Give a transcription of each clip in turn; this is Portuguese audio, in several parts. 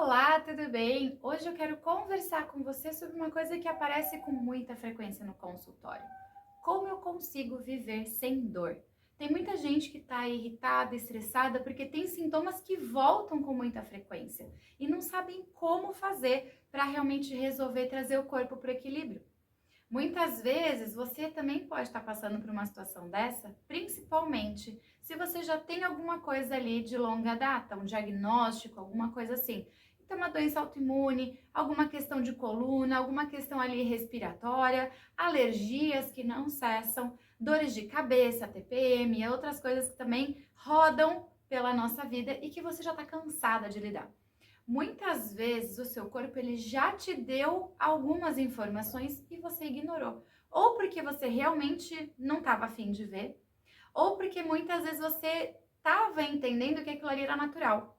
Olá, tudo bem? Hoje eu quero conversar com você sobre uma coisa que aparece com muita frequência no consultório. Como eu consigo viver sem dor? Tem muita gente que está irritada, estressada, porque tem sintomas que voltam com muita frequência e não sabem como fazer para realmente resolver trazer o corpo para o equilíbrio. Muitas vezes você também pode estar passando por uma situação dessa, principalmente se você já tem alguma coisa ali de longa data, um diagnóstico, alguma coisa assim. Então, uma doença autoimune, alguma questão de coluna, alguma questão ali respiratória, alergias que não cessam, dores de cabeça, TPM e outras coisas que também rodam pela nossa vida e que você já está cansada de lidar. Muitas vezes o seu corpo ele já te deu algumas informações e você ignorou. Ou porque você realmente não estava afim de ver, ou porque muitas vezes você estava entendendo que aquilo ali era natural.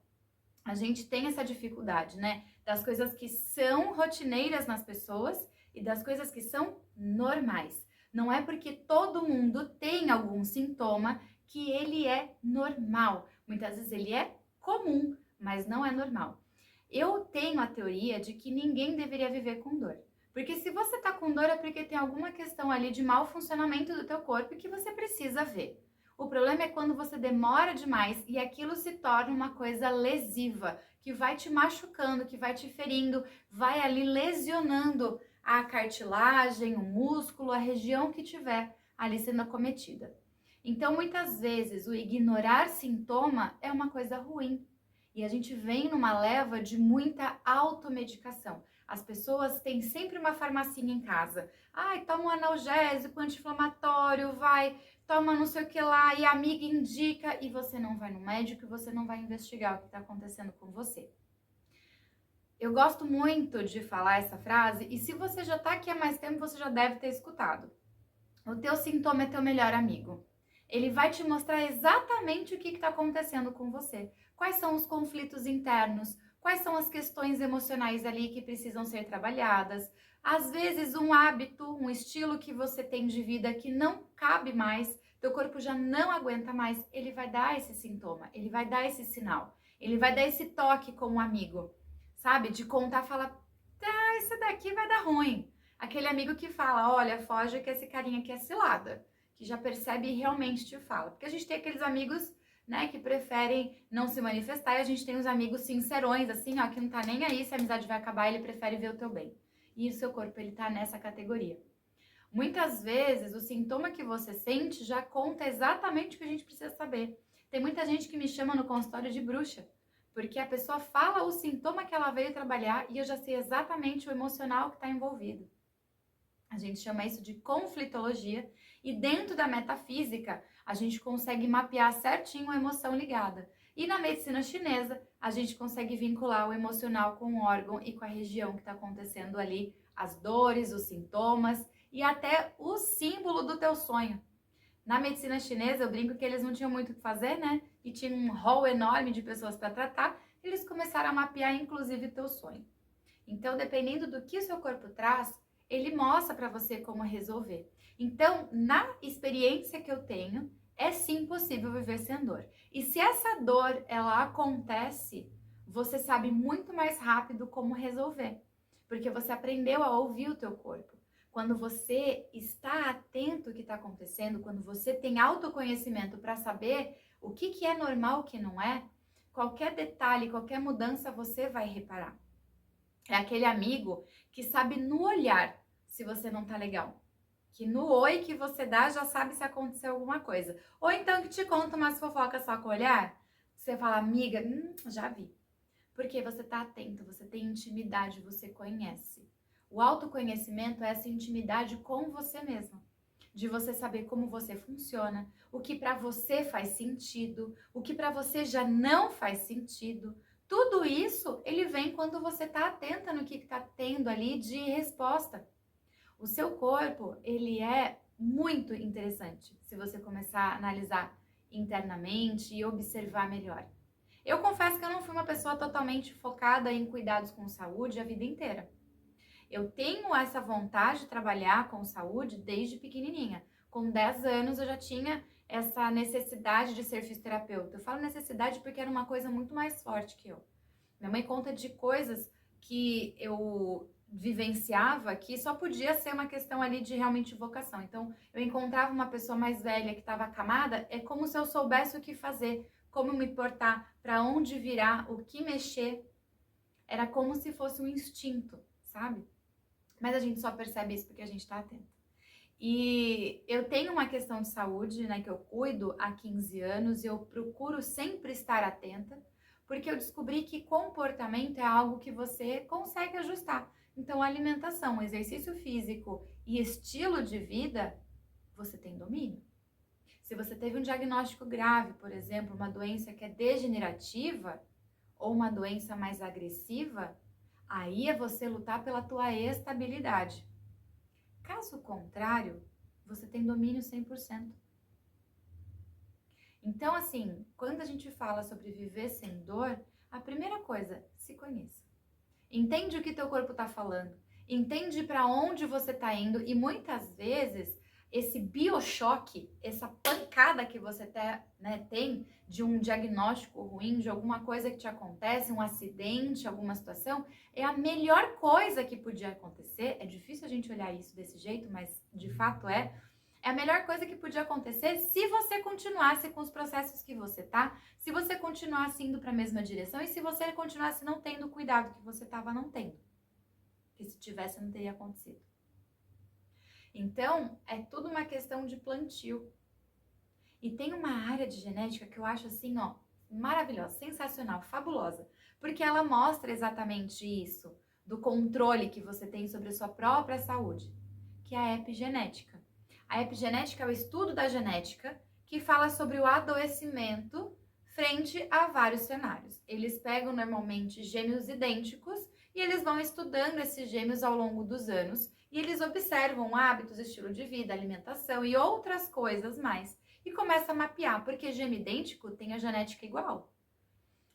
A gente tem essa dificuldade, né? Das coisas que são rotineiras nas pessoas e das coisas que são normais. Não é porque todo mundo tem algum sintoma que ele é normal. Muitas vezes ele é comum, mas não é normal. Eu tenho a teoria de que ninguém deveria viver com dor. Porque se você tá com dor é porque tem alguma questão ali de mau funcionamento do teu corpo que você precisa ver. O problema é quando você demora demais e aquilo se torna uma coisa lesiva, que vai te machucando, que vai te ferindo, vai ali lesionando a cartilagem, o músculo, a região que tiver ali sendo acometida. Então, muitas vezes, o ignorar sintoma é uma coisa ruim. E a gente vem numa leva de muita automedicação. As pessoas têm sempre uma farmacinha em casa. Ai, toma um analgésico, anti-inflamatório, vai, toma não sei o que lá, e a amiga indica, e você não vai no médico e você não vai investigar o que está acontecendo com você. Eu gosto muito de falar essa frase, e se você já está aqui há mais tempo, você já deve ter escutado. O teu sintoma é teu melhor amigo. Ele vai te mostrar exatamente o que está acontecendo com você. Quais são os conflitos internos, quais são as questões emocionais ali que precisam ser trabalhadas. Às vezes um hábito, um estilo que você tem de vida que não cabe mais, teu corpo já não aguenta mais, ele vai dar esse sintoma, ele vai dar esse sinal, ele vai dar esse toque como amigo, sabe? De contar, falar, tá, isso daqui vai dar ruim. Aquele amigo que fala, olha, foge que esse carinha aqui é cilada, que já percebe e realmente te fala. Porque a gente tem aqueles amigos, né, que preferem não se manifestar e a gente tem os amigos sincerões, assim, ó, que não tá nem aí se a amizade vai acabar, ele prefere ver o teu bem. E o seu corpo, ele tá nessa categoria. Muitas vezes, o sintoma que você sente já conta exatamente o que a gente precisa saber. Tem muita gente que me chama no consultório de bruxa, porque a pessoa fala o sintoma que ela veio trabalhar e eu já sei exatamente o emocional que está envolvido. A gente chama isso de conflitologia e dentro da metafísica a gente consegue mapear certinho a emoção ligada. E na medicina chinesa a gente consegue vincular o emocional com o órgão e com a região que está acontecendo ali, as dores, os sintomas e até o símbolo do teu sonho. Na medicina chinesa eu brinco que eles não tinham muito o que fazer, né? E tinha um hall enorme de pessoas para tratar, eles começaram a mapear inclusive o teu sonho. Então, dependendo do que o seu corpo traz, ele mostra para você como resolver. Então, na experiência que eu tenho, é sim possível viver sem dor. E se essa dor ela acontece, você sabe muito mais rápido como resolver, porque você aprendeu a ouvir o teu corpo. Quando você está atento ao que está acontecendo, quando você tem autoconhecimento para saber o que é normal, o que não é, qualquer detalhe, qualquer mudança você vai reparar. É aquele amigo que sabe no olhar se você não tá legal. Que no oi que você dá já sabe se aconteceu alguma coisa. Ou então que te conta umas fofocas só com o olhar. Você fala, amiga, já vi. Porque você tá atento, você tem intimidade, você conhece. O autoconhecimento é essa intimidade com você mesmo. De você saber como você funciona, o que para você faz sentido, o que para você já não faz sentido. Tudo isso, ele vem quando você está atenta no que está tendo ali de resposta. O seu corpo, ele é muito interessante se você começar a analisar internamente e observar melhor. Eu confesso que eu não fui uma pessoa totalmente focada em cuidados com saúde a vida inteira. Eu tenho essa vontade de trabalhar com saúde desde pequenininha. Com 10 anos eu já tinha essa necessidade de ser fisioterapeuta. Eu falo necessidade porque era uma coisa muito mais forte que eu. Minha mãe conta de coisas que eu vivenciava que só podia ser uma questão ali de realmente vocação. Então, eu encontrava uma pessoa mais velha que estava acamada, é como se eu soubesse o que fazer, como me portar, para onde virar, o que mexer. Era como se fosse um instinto, sabe? Mas a gente só percebe isso porque a gente está atento. E eu tenho uma questão de saúde, né, que eu cuido há 15 anos e eu procuro sempre estar atenta, porque eu descobri que comportamento é algo que você consegue ajustar. Então, alimentação, exercício físico e estilo de vida, você tem domínio. Se você teve um diagnóstico grave, por exemplo, uma doença que é degenerativa ou uma doença mais agressiva, aí é você lutar pela tua estabilidade. Caso contrário, você tem domínio 100%. Então, assim, quando a gente fala sobre viver sem dor, a primeira coisa, se conheça. Entende o que teu corpo está falando. Entende para onde você está indo e muitas vezes esse biochoque, essa pancada que você tem de um diagnóstico ruim, de alguma coisa que te acontece, um acidente, alguma situação, é a melhor coisa que podia acontecer. É difícil a gente olhar isso desse jeito, mas de fato é. É a melhor coisa que podia acontecer se você continuasse com os processos que você tá, se você continuasse indo para a mesma direção e se você continuasse não tendo o cuidado que você estava não tendo. Que se tivesse, não teria acontecido. Então, é tudo uma questão de plantio. E tem uma área de genética que eu acho assim, ó, maravilhosa, sensacional, fabulosa. Porque ela mostra exatamente isso, do controle que você tem sobre a sua própria saúde, que é a epigenética. A epigenética é o estudo da genética que fala sobre o adoecimento frente a vários cenários. Eles pegam normalmente gêmeos idênticos e eles vão estudando esses gêmeos ao longo dos anos e eles observam hábitos, estilo de vida, alimentação e outras coisas mais e começam a mapear, porque gêmeo idêntico tem a genética igual.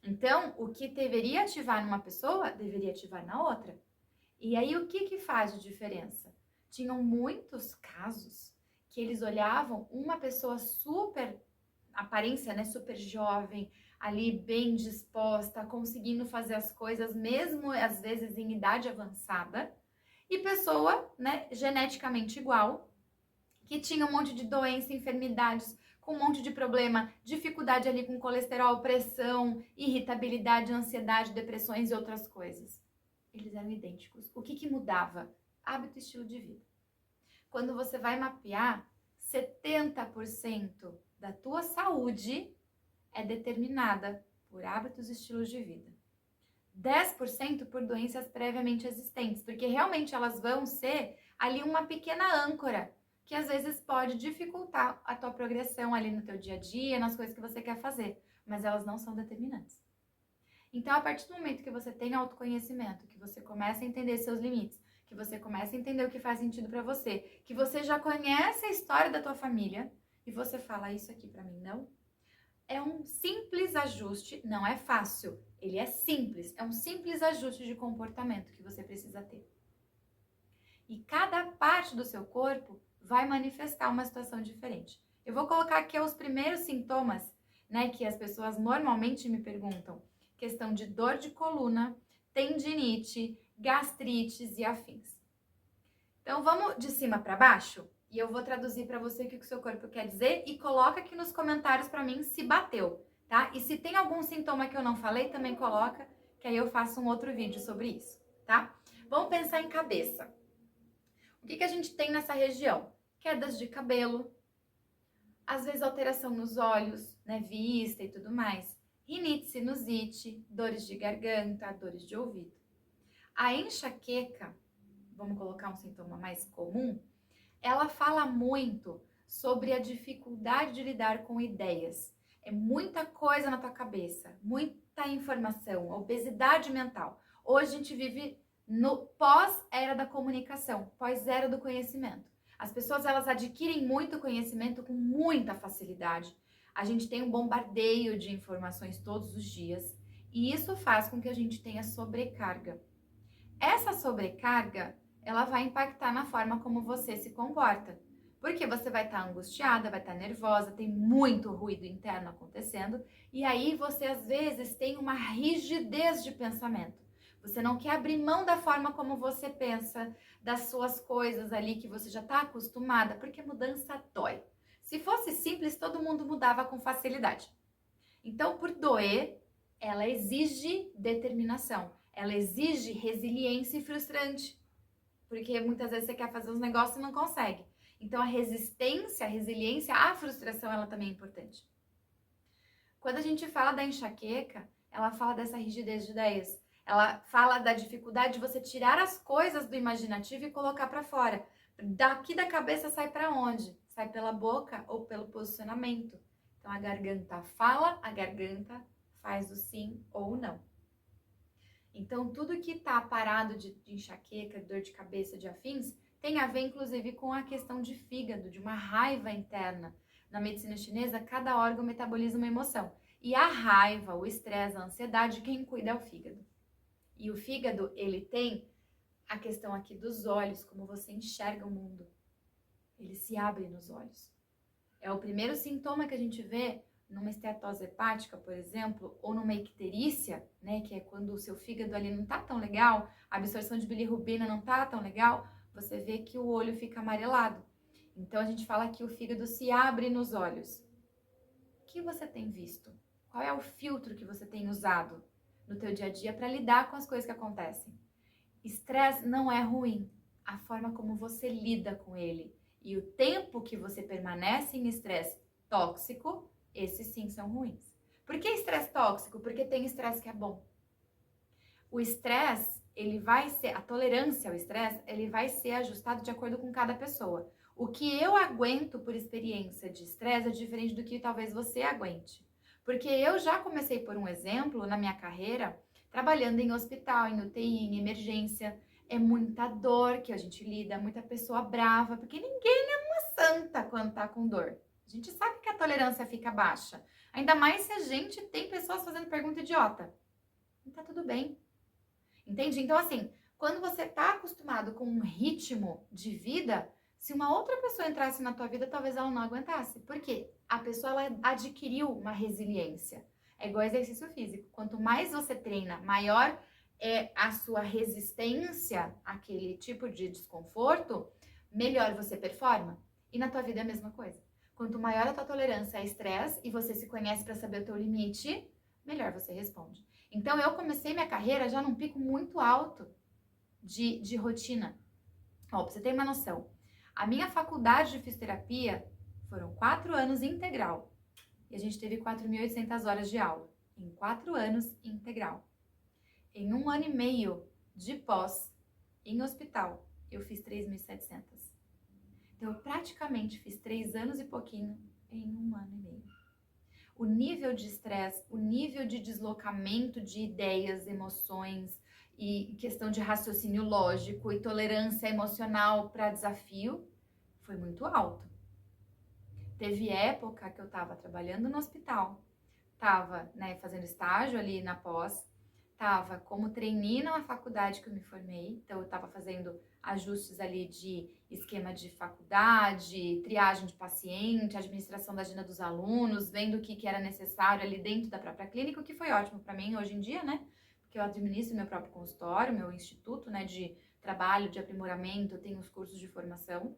Então, o que deveria ativar numa pessoa, deveria ativar na outra. E aí, o que faz de diferença? Tinham muitos casos que eles olhavam uma pessoa super, aparência, né, super jovem, ali bem disposta, conseguindo fazer as coisas, mesmo às vezes em idade avançada, e pessoa, né, geneticamente igual, que tinha um monte de doença, enfermidades, com um monte de problema, dificuldade ali com colesterol, pressão, irritabilidade, ansiedade, depressões e outras coisas. Eles eram idênticos. O que mudava? Hábito e estilo de vida. Quando você vai mapear, 70% da tua saúde é determinada por hábitos e estilos de vida. 10% por doenças previamente existentes, porque realmente elas vão ser ali uma pequena âncora, que às vezes pode dificultar a tua progressão ali no teu dia a dia, nas coisas que você quer fazer, mas elas não são determinantes. Então, a partir do momento que você tem autoconhecimento, que você começa a entender seus limites, que você começa a entender o que faz sentido para você, que você já conhece a história da tua família e você fala isso aqui para mim não, é um simples ajuste, não é fácil, ele é simples, é um simples ajuste de comportamento que você precisa ter. E cada parte do seu corpo vai manifestar uma situação diferente. Eu vou colocar aqui os primeiros sintomas, né, que as pessoas normalmente me perguntam. Questão de dor de coluna, tendinite, gastrites e afins. Então vamos de cima para baixo e eu vou traduzir para você o que o seu corpo quer dizer e coloca aqui nos comentários para mim se bateu, tá? E se tem algum sintoma que eu não falei, também coloca, que aí eu faço um outro vídeo sobre isso, tá? Vamos pensar em cabeça. O que a gente tem nessa região? Quedas de cabelo, às vezes alteração nos olhos, né, vista e tudo mais. Rinite, sinusite, dores de garganta, dores de ouvido. A enxaqueca, vamos colocar um sintoma mais comum, ela fala muito sobre a dificuldade de lidar com ideias. É muita coisa na tua cabeça, muita informação, obesidade mental. Hoje a gente vive no pós-era da comunicação, pós-era do conhecimento. As pessoas, elas adquirem muito conhecimento com muita facilidade. A gente tem um bombardeio de informações todos os dias e isso faz com que a gente tenha sobrecarga. Essa sobrecarga, ela vai impactar na forma como você se comporta. Porque você vai estar angustiada, vai estar nervosa, tem muito ruído interno acontecendo, e aí você às vezes tem uma rigidez de pensamento. Você não quer abrir mão da forma como você pensa, das suas coisas ali que você já está acostumada, porque mudança dói. Se fosse simples, todo mundo mudava com facilidade. Então, por doer, ela exige determinação, ela exige resiliência e frustrante, porque muitas vezes você quer fazer os negócios e não consegue. Então, a resistência, a resiliência, a frustração, ela também é importante. Quando a gente fala da enxaqueca, ela fala dessa rigidez de ideias. Ela fala da dificuldade de você tirar as coisas do imaginativo e colocar para fora. Daqui da cabeça sai para onde? Sai pela boca ou pelo posicionamento. Então, a garganta fala, a garganta faz o sim ou não. Então, tudo que está parado de enxaqueca, dor de cabeça, de afins, tem a ver, inclusive, com a questão de fígado, de uma raiva interna. Na medicina chinesa, cada órgão metaboliza uma emoção. E a raiva, o estresse, a ansiedade, quem cuida é o fígado. E o fígado, ele tem a questão aqui dos olhos, como você enxerga o mundo. Ele se abre nos olhos. É o primeiro sintoma que a gente vê numa esteatose hepática, por exemplo, ou numa icterícia, né, que é quando o seu fígado ali não tá tão legal, a absorção de bilirrubina não tá tão legal, você vê que o olho fica amarelado. Então a gente fala que o fígado se abre nos olhos. O que você tem visto? Qual é o filtro que você tem usado no teu dia a dia para lidar com as coisas que acontecem? Estresse não é ruim, a forma como você lida com ele e o tempo que você permanece em estresse tóxico, esses sim são ruins. Por que estresse tóxico? Porque tem estresse que é bom. O estresse, ele vai ser, a tolerância ao estresse, ele vai ser ajustado de acordo com cada pessoa. O que eu aguento por experiência de estresse é diferente do que talvez você aguente. Porque eu já comecei por um exemplo na minha carreira, trabalhando em hospital, em UTI, em emergência. É muita dor que a gente lida, muita pessoa brava, porque ninguém é uma santa quando tá com dor. A gente sabe que a tolerância fica baixa. Ainda mais se a gente tem pessoas fazendo pergunta idiota. E tá tudo bem. Entende? Então, assim, quando você tá acostumado com um ritmo de vida, se uma outra pessoa entrasse na tua vida, talvez ela não aguentasse. Por quê? A pessoa, ela adquiriu uma resiliência. É igual exercício físico. Quanto mais você treina, maior é a sua resistência àquele tipo de desconforto, melhor você performa. E na tua vida é a mesma coisa. Quanto maior a tua tolerância a estresse e você se conhece para saber o teu limite, melhor você responde. Então, eu comecei minha carreira já num pico muito alto de rotina. Ó, pra você ter uma noção, a minha faculdade de fisioterapia foram 4 anos integral. E a gente teve 4.800 horas de aula. Em 4 anos integral. Em 1 ano e meio de pós, em hospital, eu fiz 3.700. Então, eu praticamente fiz 3 anos e pouquinho em 1 ano e meio. O nível de estresse, o nível de deslocamento de ideias, emoções e questão de raciocínio lógico e tolerância emocional para desafio foi muito alto. Teve época que eu estava trabalhando no hospital, estava, né, fazendo estágio ali na pós, estava como trainee na faculdade que eu me formei, então eu estava fazendo ajustes ali de esquema de faculdade, triagem de paciente, administração da agenda dos alunos, vendo o que era necessário ali dentro da própria clínica, o que foi ótimo para mim hoje em dia, né? Porque eu administro meu próprio consultório, meu instituto, né, de trabalho, de aprimoramento, eu tenho os cursos de formação.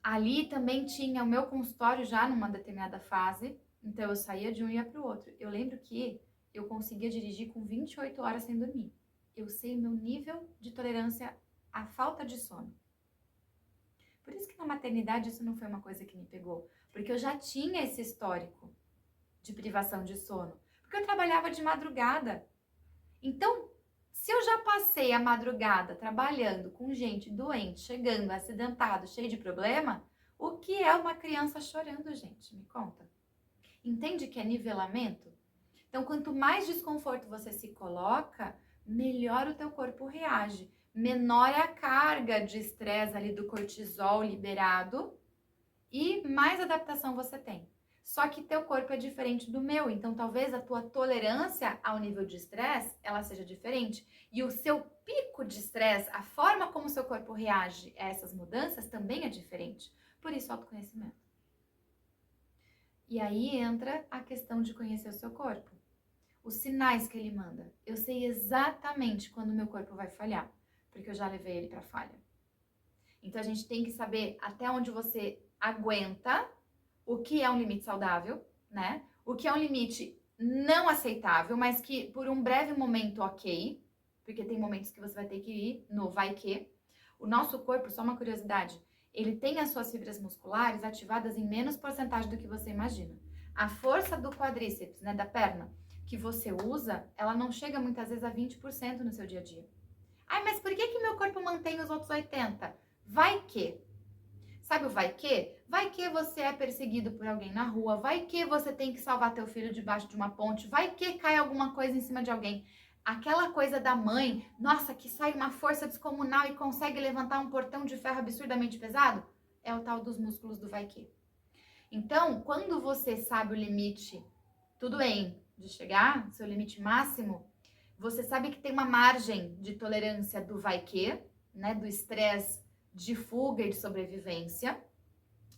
Ali também tinha o meu consultório já numa determinada fase, então eu saía de um e ia para o outro. Eu lembro que eu conseguia dirigir com 28 horas sem dormir. Eu sei o meu nível de tolerância à falta de sono. Por isso que na maternidade isso não foi uma coisa que me pegou, porque eu já tinha esse histórico de privação de sono, porque eu trabalhava de madrugada. Então, se eu já passei a madrugada trabalhando com gente doente, chegando acidentado, cheio de problema, o que é uma criança chorando, gente? Me conta. Entende que é nivelamento? Então, quanto mais desconforto você se coloca, melhor o teu corpo reage. Menor é a carga de estresse ali do cortisol liberado e mais adaptação você tem. Só que teu corpo é diferente do meu, então talvez a tua tolerância ao nível de estresse, ela seja diferente. E o seu pico de estresse, a forma como o seu corpo reage a essas mudanças também é diferente. Por isso, autoconhecimento. E aí entra a questão de conhecer o seu corpo. Os sinais que ele manda. Eu sei exatamente quando o meu corpo vai falhar, porque eu já levei ele para falha. Então a gente tem que saber até onde você aguenta, o que é um limite saudável, né? O que é um limite não aceitável, mas que por um breve momento ok, porque tem momentos que você vai ter que ir no vai que. O nosso corpo, só uma curiosidade, ele tem as suas fibras musculares ativadas em menos porcentagem do que você imagina. A força do quadríceps, né, da perna, que você usa, ela não chega muitas vezes a 20% no seu dia a dia. Ai, mas por que meu corpo mantém os outros 80%? Vai que. Sabe o vai que? Vai que você é perseguido por alguém na rua, vai que você tem que salvar teu filho debaixo de uma ponte, vai que cai alguma coisa em cima de alguém. Aquela coisa da mãe, nossa, que sai uma força descomunal e consegue levantar um portão de ferro absurdamente pesado, é o tal dos músculos do vai que. Então, quando você sabe o limite, tudo bem, de chegar, seu limite máximo, você sabe que tem uma margem de tolerância do vai que, né, do estresse de fuga e de sobrevivência,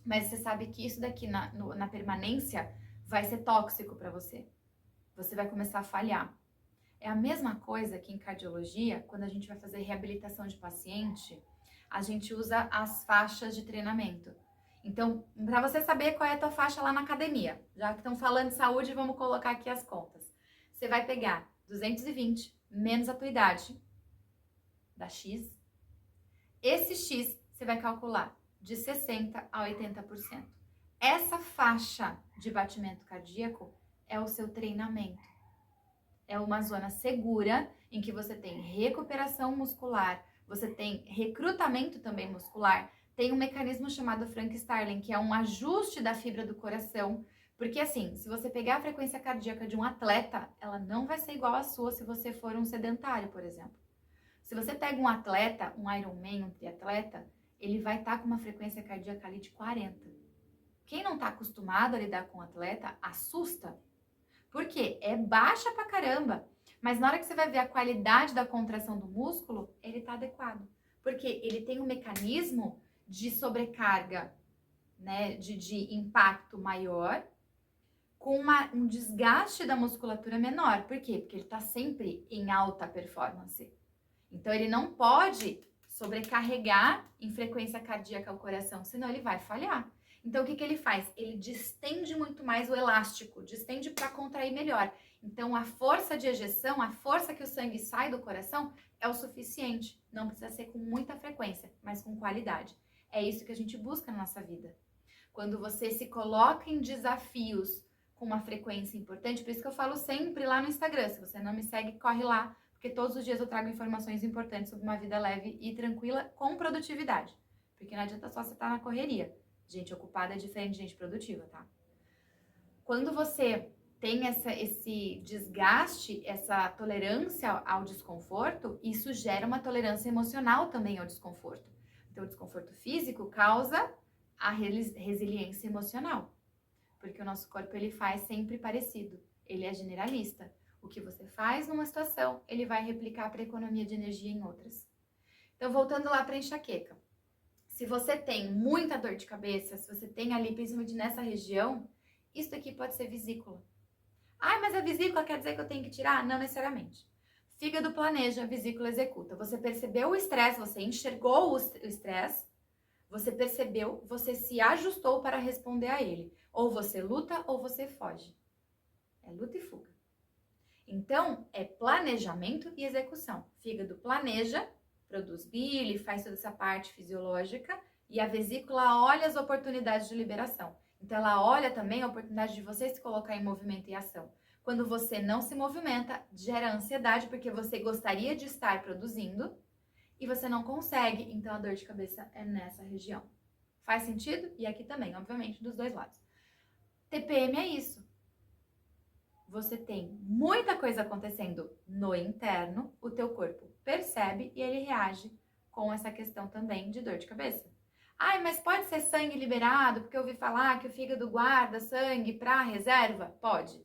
mas você sabe que isso daqui na permanência vai ser tóxico para você. Você vai começar a falhar. É a mesma coisa que em cardiologia, quando a gente vai fazer reabilitação de paciente, a gente usa as faixas de treinamento. Então, para você saber qual é a tua faixa lá na academia, já que estão falando de saúde, vamos colocar aqui as contas. Você vai pegar 220 menos a tua idade, dá X. Esse X você vai calcular de 60% a 80%. Essa faixa de batimento cardíaco é o seu treinamento. É uma zona segura em que você tem recuperação muscular, você tem recrutamento também muscular, tem um mecanismo chamado Frank Starling, que é um ajuste da fibra do coração, porque assim, se você pegar a frequência cardíaca de um atleta, ela não vai ser igual à sua se você for um sedentário, por exemplo. Se você pega um atleta, um Ironman, um triatleta, ele vai estar com uma frequência cardíaca ali de 40. Quem não está acostumado a lidar com um atleta, assusta. Por quê? É baixa pra caramba. Mas na hora que você vai ver a qualidade da contração do músculo, ele está adequado. Porque ele tem um mecanismo de sobrecarga, né, de impacto maior, com um desgaste da musculatura menor. Por quê? Porque ele está sempre em alta performance. Então, ele não pode sobrecarregar em frequência cardíaca o coração, senão ele vai falhar. Então, o que ele faz? Ele distende muito mais o elástico, distende para contrair melhor. Então, a força de ejeção, a força que o sangue sai do coração é o suficiente. Não precisa ser com muita frequência, mas com qualidade. É isso que a gente busca na nossa vida. Quando você se coloca em desafios com uma frequência importante, por isso que eu falo sempre lá no Instagram, se você não me segue, corre lá, porque todos os dias eu trago informações importantes sobre uma vida leve e tranquila com produtividade. Porque não adianta só você estar na correria. Gente ocupada é diferente de gente produtiva, tá? Quando você tem esse desgaste, essa tolerância ao desconforto, isso gera uma tolerância emocional também ao desconforto. Então, o desconforto físico causa a resiliência emocional. Porque o nosso corpo, ele faz sempre parecido. Ele é generalista. O que você faz numa situação, ele vai replicar para a economia de energia em outras. Então, voltando lá para a enxaqueca. Se você tem muita dor de cabeça, se você tem ali, principalmente nessa região, isso aqui pode ser vesícula. Ah, mas a vesícula quer dizer que eu tenho que tirar? Não necessariamente. Fígado planeja, vesícula executa. Você percebeu o estresse, você enxergou o estresse, você percebeu, você se ajustou para responder a ele. Ou você luta ou você foge. É luta e fuga. Então, é planejamento e execução. Fígado planeja, produz bile, faz toda essa parte fisiológica e a vesícula olha as oportunidades de liberação. Então, ela olha também a oportunidade de você se colocar em movimento e ação. Quando você não se movimenta, gera ansiedade porque você gostaria de estar produzindo e você não consegue, então a dor de cabeça é nessa região. Faz sentido? E aqui também, obviamente, dos dois lados. TPM é isso. Você tem muita coisa acontecendo no interno, o teu corpo percebe e ele reage com essa questão também de dor de cabeça. Ai, mas pode ser sangue liberado, porque eu ouvi falar que o fígado guarda sangue para reserva? Pode.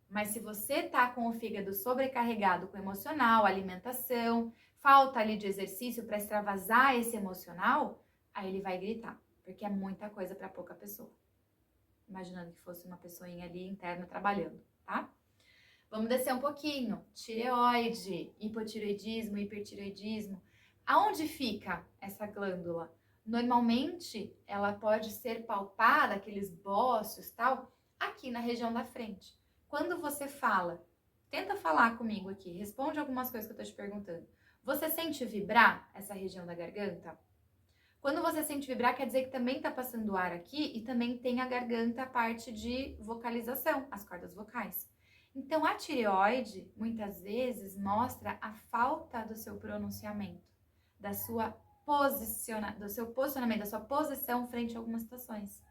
Mas se você tá com o fígado sobrecarregado com emocional, alimentação, falta ali de exercício para extravasar esse emocional, aí ele vai gritar, porque é muita coisa para pouca pessoa. Imaginando que fosse uma pessoinha ali interna trabalhando, tá? Vamos descer um pouquinho. Tireoide, hipotireoidismo, hipertireoidismo. Aonde fica essa glândula? Normalmente, ela pode ser palpada, aqueles bócios, tal, aqui na região da frente. Quando você fala, tenta falar comigo aqui, responde algumas coisas que eu tô te perguntando. Você sente vibrar essa região da garganta? Quando você sente vibrar, quer dizer que também tá passando ar aqui e também tem a garganta, a parte de vocalização, as cordas vocais. Então, a tireoide, muitas vezes, mostra a falta do seu pronunciamento, do seu posicionamento, da sua posição frente a algumas situações.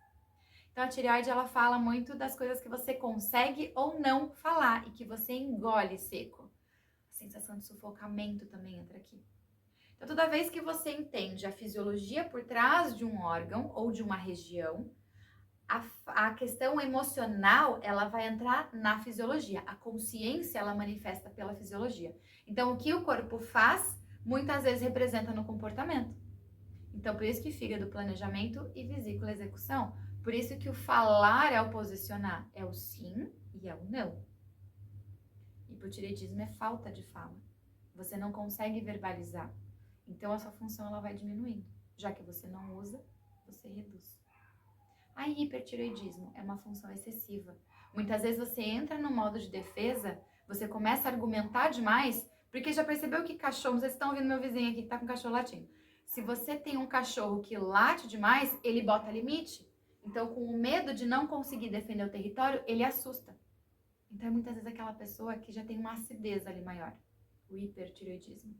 Então, a tireoide, ela fala muito das coisas que você consegue ou não falar e que você engole seco. A sensação de sufocamento também entra aqui. Então, toda vez que você entende a fisiologia por trás de um órgão ou de uma região, a questão emocional, ela vai entrar na fisiologia. A consciência, ela manifesta pela fisiologia. Então, o que o corpo faz, muitas vezes representa no comportamento. Então, por isso que fígado, planejamento e vesícula, execução. Por isso que o falar é o posicionar, é o sim e é o não. Hipotireoidismo é falta de fala. Você não consegue verbalizar. Então, a sua função ela vai diminuindo. Já que você não usa, você reduz. A hipertireoidismo é uma função excessiva. Muitas vezes você entra no modo de defesa, você começa a argumentar demais, porque já percebeu que cachorro, vocês estão ouvindo meu vizinho aqui que tá com cachorro latindo. Se você tem um cachorro que late demais, ele bota limite. Então, com o medo de não conseguir defender o território, ele assusta. Então, é muitas vezes aquela pessoa que já tem uma acidez ali maior. O hipertireoidismo.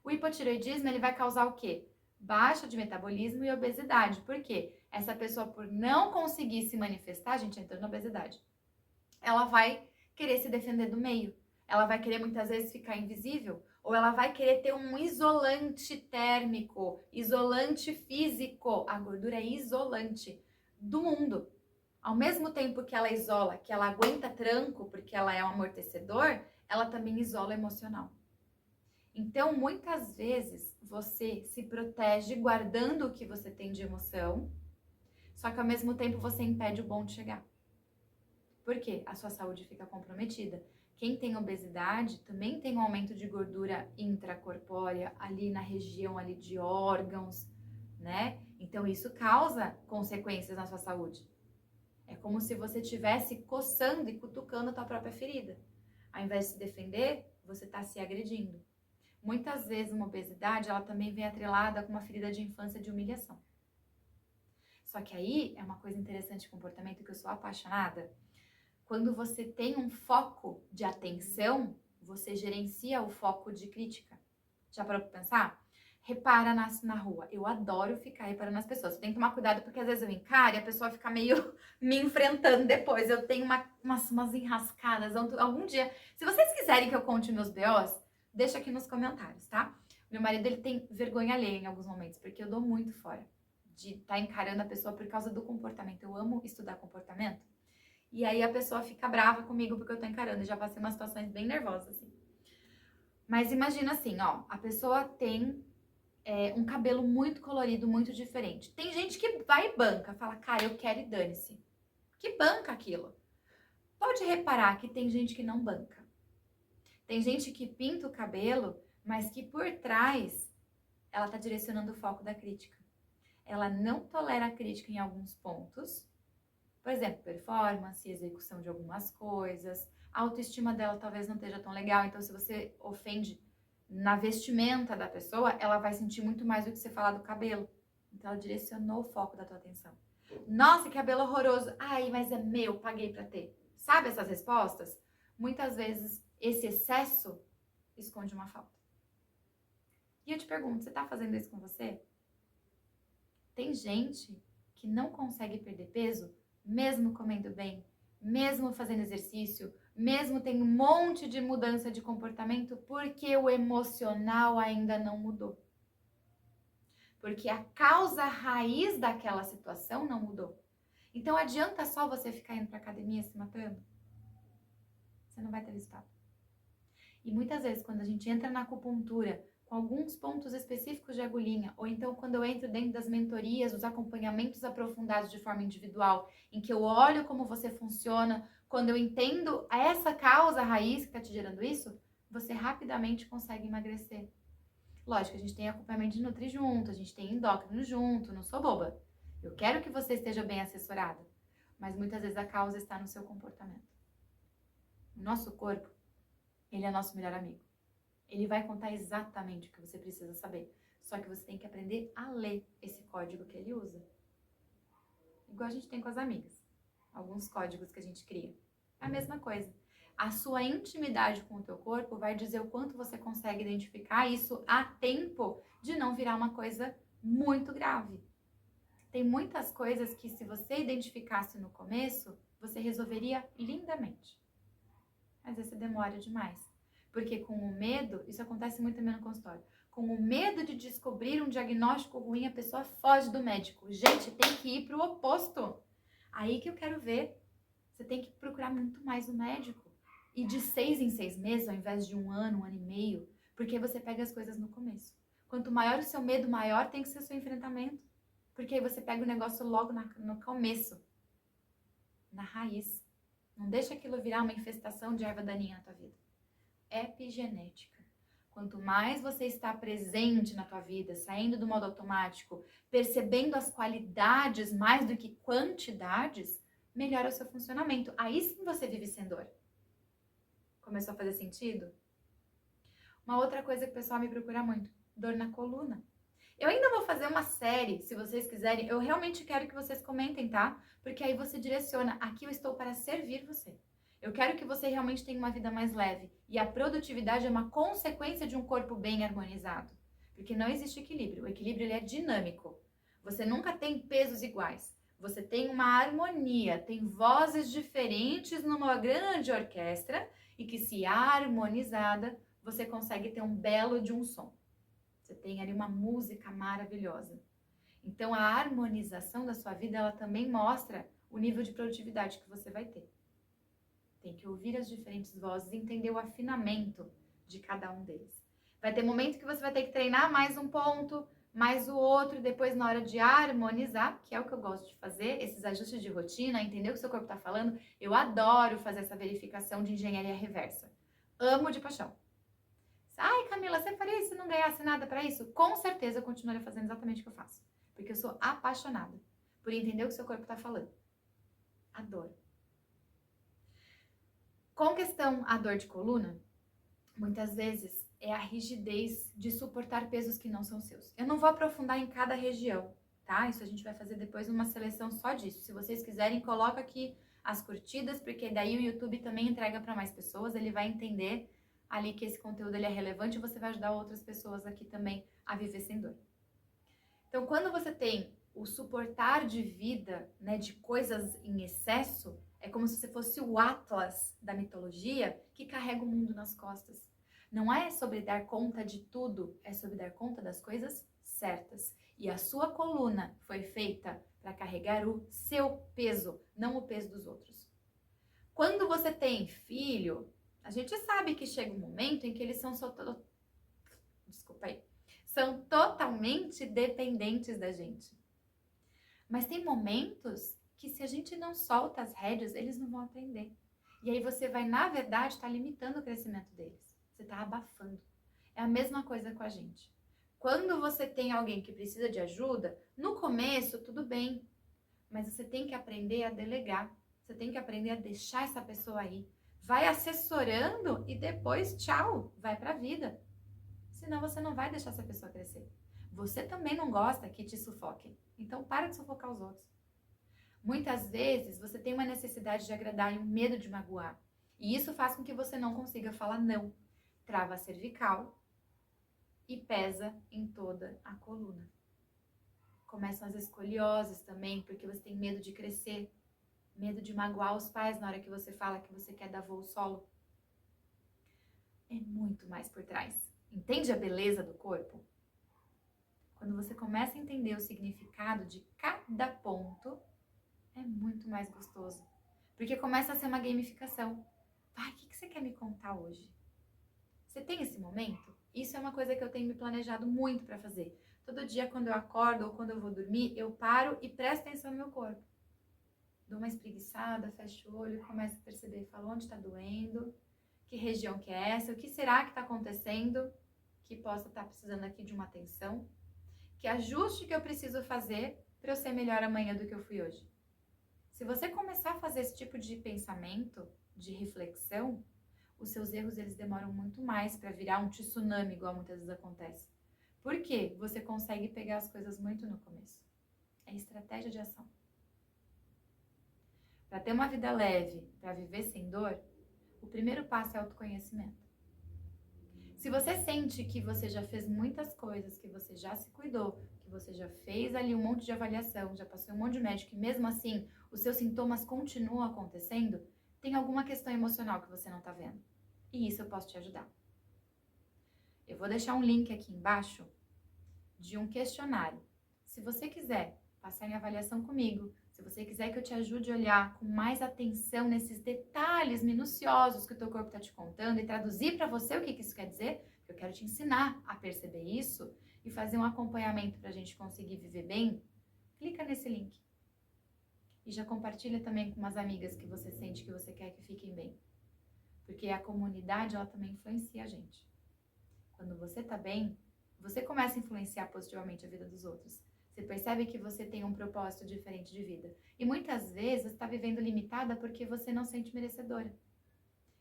O hipotireoidismo, ele vai causar o quê? Baixa de metabolismo e obesidade. Por quê? Essa pessoa, por não conseguir se manifestar, a gente entrou na obesidade, ela vai querer se defender do meio. Ela vai querer, muitas vezes, ficar invisível. Ou ela vai querer ter um isolante térmico, isolante físico. A gordura é isolante do mundo. Ao mesmo tempo que ela isola, que ela aguenta tranco, porque ela é um amortecedor, ela também isola emocional. Então, muitas vezes, você se protege guardando o que você tem de emoção, só que ao mesmo tempo você impede o bom de chegar. Por quê? A sua saúde fica comprometida. Quem tem obesidade também tem um aumento de gordura intracorpórea ali na região ali de órgãos, né? Então, isso causa consequências na sua saúde. É como se você estivesse coçando e cutucando a tua própria ferida. Ao invés de se defender, você está se agredindo. Muitas vezes uma obesidade, ela também vem atrelada com uma ferida de infância de humilhação. Só que aí é uma coisa interessante de comportamento que eu sou apaixonada. Quando você tem um foco de atenção, você gerencia o foco de crítica. Já parou pra pensar? Repara na rua. Eu adoro ficar reparando nas pessoas. Você tem que tomar cuidado porque às vezes eu encaro e a pessoa fica meio me enfrentando depois. Eu tenho umas enrascadas. Algum dia, se vocês quiserem que eu conte meus BOs, deixa aqui nos comentários, tá? Meu marido, ele tem vergonha alheia em alguns momentos, porque eu dou muito fora de estar encarando a pessoa por causa do comportamento. Eu amo estudar comportamento. E aí a pessoa fica brava comigo porque eu tô encarando. Eu já passei umas situações bem nervosas, assim. Mas imagina assim, ó. A pessoa tem um cabelo muito colorido, muito diferente. Tem gente que vai e banca, fala, cara, eu quero e dane-se. Que banca aquilo? Pode reparar que tem gente que não banca. Tem gente que pinta o cabelo, mas que por trás ela tá direcionando o foco da crítica. Ela não tolera a crítica em alguns pontos. Por exemplo, performance, execução de algumas coisas. A autoestima dela talvez não esteja tão legal. Então, se você ofende na vestimenta da pessoa, ela vai sentir muito mais do que você falar do cabelo. Então, ela direcionou o foco da tua atenção. Nossa, que cabelo horroroso. Ai, mas é meu, paguei pra ter. Sabe essas respostas? Muitas vezes, esse excesso esconde uma falta. E eu te pergunto, você tá fazendo isso com você? Tem gente que não consegue perder peso, mesmo comendo bem, mesmo fazendo exercício, mesmo tendo um monte de mudança de comportamento, porque o emocional ainda não mudou. porque a causa raiz daquela situação não mudou. Então adianta só você ficar indo para academia se matando? Você não vai ter resultado. E muitas vezes quando a gente entra na acupuntura com alguns pontos específicos de agulhinha, ou então quando eu entro dentro das mentorias, os acompanhamentos aprofundados de forma individual, em que eu olho como você funciona, quando eu entendo essa causa raiz que está te gerando isso, você rapidamente consegue emagrecer. Lógico, a gente tem acompanhamento de nutri junto, a gente tem endócrino junto, não sou boba. Eu quero que você esteja bem assessorada, mas muitas vezes a causa está no seu comportamento. O nosso corpo, ele é nosso melhor amigo. Ele vai contar exatamente o que você precisa saber. Só que você tem que aprender a ler esse código que ele usa. Igual a gente tem com as amigas. Alguns códigos que a gente cria. É a mesma coisa. A sua intimidade com o teu corpo vai dizer o quanto você consegue identificar isso a tempo de não virar uma coisa muito grave. Tem muitas coisas que se você identificasse no começo, você resolveria lindamente. Mas esse demora demais. Porque com o medo, isso acontece muito também no consultório, com o medo de descobrir um diagnóstico ruim, a pessoa foge do médico. Gente, tem que ir para o oposto. Aí que eu quero ver. Você tem que procurar muito mais o médico. E de 6 em 6 meses, ao invés de um ano e meio, porque você pega as coisas no começo. Quanto maior o seu medo, maior tem que ser o seu enfrentamento. Porque aí você pega o negócio logo no começo, na raiz. Não deixa aquilo virar uma infestação de erva daninha na tua vida. Epigenética. Quanto mais você está presente na tua vida, saindo do modo automático, percebendo as qualidades mais do que quantidades, melhora o seu funcionamento. Aí sim você vive sem dor. Começou a fazer sentido? Uma outra coisa que o pessoal me procura muito, dor na coluna. Eu ainda vou fazer uma série, se vocês quiserem. Eu realmente quero que vocês comentem, tá? Porque aí você direciona. Aqui eu estou para servir você. Eu quero que você realmente tenha uma vida mais leve. E a produtividade é uma consequência de um corpo bem harmonizado. Porque não existe equilíbrio. O equilíbrio ele é dinâmico. Você nunca tem pesos iguais. Você tem uma harmonia, tem vozes diferentes numa grande orquestra e que, se harmonizada, você consegue ter um belo de um som. Você tem ali uma música maravilhosa. Então, a harmonização da sua vida, ela também mostra o nível de produtividade que você vai ter. Tem que ouvir as diferentes vozes e entender o afinamento de cada um deles. Vai ter momento que você vai ter que treinar mais um ponto, mais o outro, e depois na hora de harmonizar, que é o que eu gosto de fazer, esses ajustes de rotina, entender o que o seu corpo está falando. Eu adoro fazer essa verificação de engenharia reversa. Amo de paixão. Ai, Camila, você faria isso se não ganhasse nada para isso? Com certeza eu continuaria fazendo exatamente o que eu faço. Porque eu sou apaixonada por entender o que o seu corpo está falando. Adoro. Com questão à dor de coluna, muitas vezes é a rigidez de suportar pesos que não são seus. Eu não vou aprofundar em cada região, tá? Isso a gente vai fazer depois uma seleção só disso. Se vocês quiserem, coloca aqui as curtidas, porque daí o YouTube também entrega para mais pessoas, ele vai entender ali que esse conteúdo ele é relevante e você vai ajudar outras pessoas aqui também a viver sem dor. Então, quando você tem o suportar de vida, né, de coisas em excesso, é como se você fosse o Atlas da mitologia que carrega o mundo nas costas. Não é sobre dar conta de tudo, é sobre dar conta das coisas certas. E a sua coluna foi feita para carregar o seu peso, não o peso dos outros. Quando você tem filho, a gente sabe que chega um momento em que eles são são totalmente dependentes da gente. Mas tem momentos que, se a gente não solta as rédeas, eles não vão aprender. E aí você vai, na verdade, estar limitando o crescimento deles. Você está abafando. É a mesma coisa com a gente. Quando você tem alguém que precisa de ajuda, no começo, tudo bem. Mas você tem que aprender a delegar. Você tem que aprender a deixar essa pessoa aí. Vai assessorando e depois, tchau, vai pra vida. Senão você não vai deixar essa pessoa crescer. Você também não gosta que te sufoquem. Então para de sufocar os outros. Muitas vezes você tem uma necessidade de agradar e um medo de magoar. E isso faz com que você não consiga falar não. Trava a cervical e pesa em toda a coluna. Começam as escolioses também, porque você tem medo de crescer. Medo de magoar os pais na hora que você fala que você quer dar voo solo. É muito mais por trás. Entende a beleza do corpo? Quando você começa a entender o significado de cada ponto, é muito mais gostoso. Porque começa a ser uma gamificação. Vai, o que você quer me contar hoje? Você tem esse momento? Isso é uma coisa que eu tenho me planejado muito para fazer. Todo dia, quando eu acordo ou quando eu vou dormir, eu paro e presto atenção no meu corpo. Dou uma espreguiçada, fecho o olho e começo a perceber. Falo onde está doendo, que região que é essa, o que será que está acontecendo, que possa estar precisando aqui de uma atenção, que ajuste que eu preciso fazer para eu ser melhor amanhã do que eu fui hoje. Se você começar a fazer esse tipo de pensamento, de reflexão, os seus erros eles demoram muito mais para virar um tsunami, igual muitas vezes acontece. Por quê? Você consegue pegar as coisas muito no começo. É estratégia de ação. Para ter uma vida leve, para viver sem dor, o primeiro passo é autoconhecimento. Se você sente que você já fez muitas coisas, que você já se cuidou, que você já fez ali um monte de avaliação, já passou um monte de médico e mesmo assim os seus sintomas continuam acontecendo, tem alguma questão emocional que você não está vendo. E isso eu posso te ajudar. Eu vou deixar um link aqui embaixo de um questionário. Se você quiser passar em avaliação comigo, se você quiser que eu te ajude a olhar com mais atenção nesses detalhes minuciosos que o teu corpo está te contando e traduzir para você o que isso quer dizer, porque eu quero te ensinar a perceber isso e fazer um acompanhamento para a gente conseguir viver bem, clica nesse link. E já compartilha também com umas amigas que você sente que você quer que fiquem bem. Porque a comunidade, ela também influencia a gente. Quando você tá bem, você começa a influenciar positivamente a vida dos outros. Você percebe que você tem um propósito diferente de vida. E muitas vezes está vivendo limitada porque você não se sente merecedora.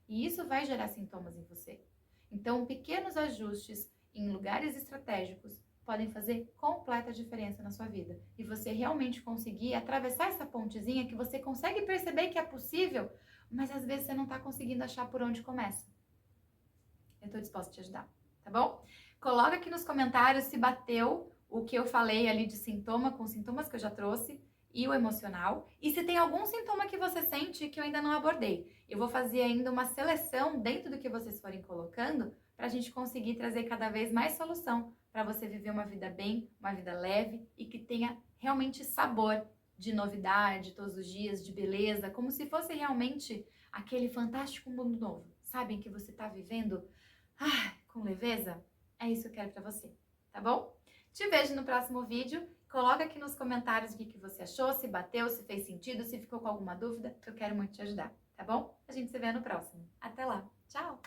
E isso vai gerar sintomas em você. Então, pequenos ajustes em lugares estratégicos podem fazer completa diferença na sua vida. E você realmente conseguir atravessar essa pontezinha que você consegue perceber que é possível, mas às vezes você não está conseguindo achar por onde começa. Eu estou disposta a te ajudar, tá bom? Coloca aqui nos comentários se bateu o que eu falei ali de sintoma com sintomas que eu já trouxe e o emocional. E se tem algum sintoma que você sente que eu ainda não abordei. Eu vou fazer ainda uma seleção dentro do que vocês forem colocando para a gente conseguir trazer cada vez mais solução para você viver uma vida bem, uma vida leve e que tenha realmente sabor de novidade todos os dias, de beleza, como se fosse realmente aquele fantástico mundo novo. Sabem que você está vivendo com leveza? É isso que eu quero pra você, tá bom? Te vejo no próximo vídeo. Coloca aqui nos comentários o que você achou, se bateu, se fez sentido, se ficou com alguma dúvida. Eu quero muito te ajudar, tá bom? A gente se vê no próximo. Até lá. Tchau!